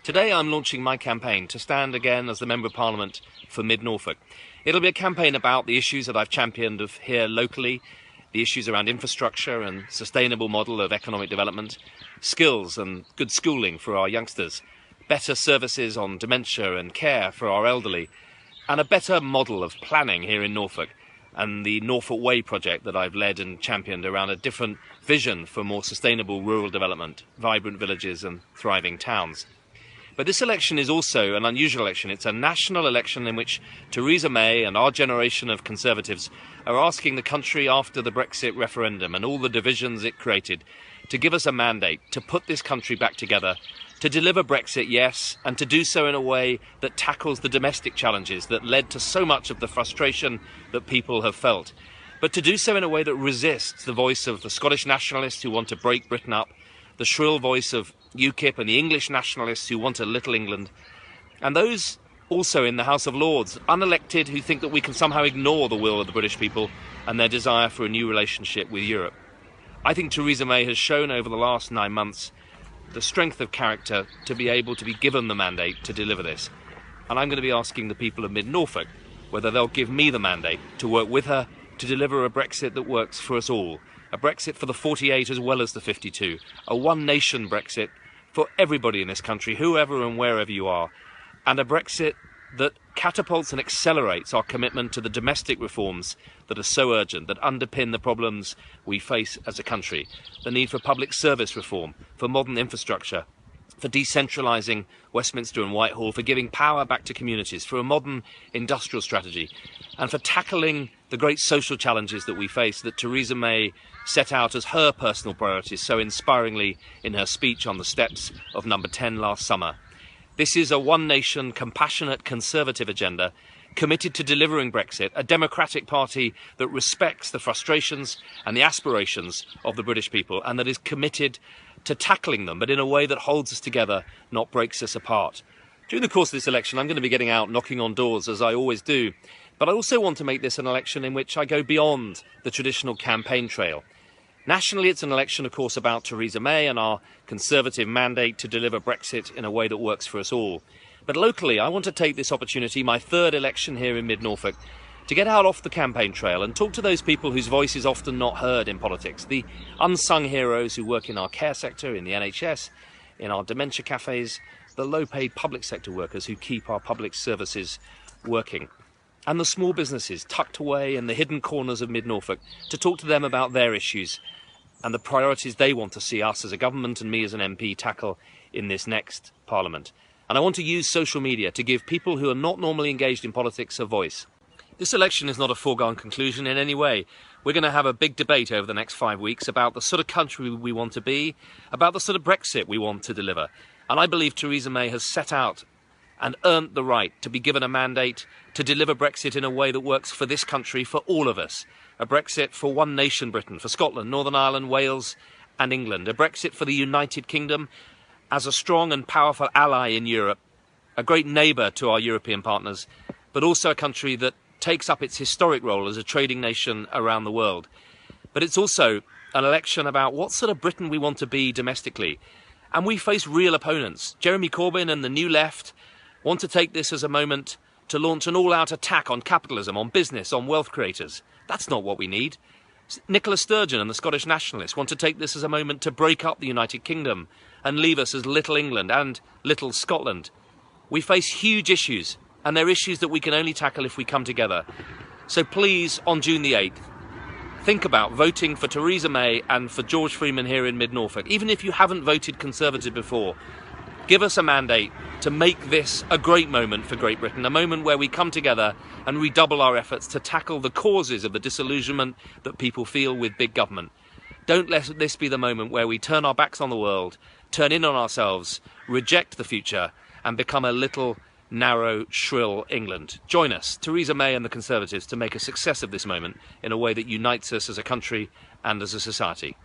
Today I'm launching my campaign to stand again as the Member of Parliament for Mid-Norfolk. It'll be a campaign about the issues that I've championed of here locally, the issues around infrastructure and sustainable model of economic development, skills and good schooling for our youngsters, better services on dementia and care for our elderly, and a better model of planning here in Norfolk, and the Norfolk Way project that I've led and championed around a different vision for more sustainable rural development, vibrant villages and thriving towns. But this election is also an unusual election. It's a national election in which Theresa May and our generation of Conservatives are asking the country after the Brexit referendum and all the divisions it created to give us a mandate to put this country back together, to deliver Brexit, yes, and to do so in a way that tackles the domestic challenges that led to so much of the frustration that people have felt, but to do so in a way that resists the voice of the Scottish nationalists who want to break Britain up, the shrill voice of UKIP and the English nationalists who want a little England, and those also in the House of Lords, unelected, who think that we can somehow ignore the will of the British people and their desire for a new relationship with Europe. I think Theresa May has shown over the last 9 months the strength of character to be able to be given the mandate to deliver this. And I'm going to be asking the people of Mid-Norfolk whether they'll give me the mandate to work with her to deliver a Brexit that works for us all, a Brexit for the 48 as well as the 52, a one-nation Brexit for everybody in this country, whoever and wherever you are, and a Brexit that catapults and accelerates our commitment to the domestic reforms that are so urgent, that underpin the problems we face as a country, the need for public service reform, for modern infrastructure, for decentralising Westminster and Whitehall, for giving power back to communities, for a modern industrial strategy, and for tackling the great social challenges that we face that Theresa May set out as her personal priorities so inspiringly in her speech on the steps of Number 10 last summer. This is a one-nation, compassionate, conservative agenda committed to delivering Brexit, a democratic party that respects the frustrations and the aspirations of the British people and that is committed to tackling them, but in a way that holds us together, not breaks us apart. During the course of this election, I'm going to be getting out, knocking on doors, as I always do, but I also want to make this an election in which I go beyond the traditional campaign trail. Nationally, it's an election, of course, about Theresa May and our Conservative mandate to deliver Brexit in a way that works for us all. But locally, I want to take this opportunity, my third election here in Mid-Norfolk, to get out off the campaign trail and talk to those people whose voice is often not heard in politics, the unsung heroes who work in our care sector, in the NHS, in our dementia cafes, the low-paid public sector workers who keep our public services working, and the small businesses tucked away in the hidden corners of Mid-Norfolk, to talk to them about their issues and the priorities they want to see us as a government and me as an MP tackle in this next Parliament. And I want to use social media to give people who are not normally engaged in politics a voice. This election is not a foregone conclusion in any way. We're going to have a big debate over the next 5 weeks about the sort of country we want to be, about the sort of Brexit we want to deliver. And I believe Theresa May has set out and earned the right to be given a mandate to deliver Brexit in a way that works for this country, for all of us. A Brexit for one nation Britain, for Scotland, Northern Ireland, Wales and England. A Brexit for the United Kingdom as a strong and powerful ally in Europe, a great neighbour to our European partners, but also a country that takes up its historic role as a trading nation around the world. But it's also an election about what sort of Britain we want to be domestically. And we face real opponents. Jeremy Corbyn and the New Left want to take this as a moment to launch an all-out attack on capitalism, on business, on wealth creators. That's not what we need. Nicola Sturgeon and the Scottish nationalists want to take this as a moment to break up the United Kingdom and leave us as little England and little Scotland. We face huge issues, and they're issues that we can only tackle if we come together. So please, on June the 8th, think about voting for Theresa May and for George Freeman here in Mid-Norfolk. Even if you haven't voted Conservative before, give us a mandate to make this a great moment for Great Britain, a moment where we come together and redouble our efforts to tackle the causes of the disillusionment that people feel with big government. Don't let this be the moment where we turn our backs on the world, turn in on ourselves, reject the future, and become a little, narrow, shrill England. Join us, Theresa May and the Conservatives, to make a success of this moment in a way that unites us as a country and as a society.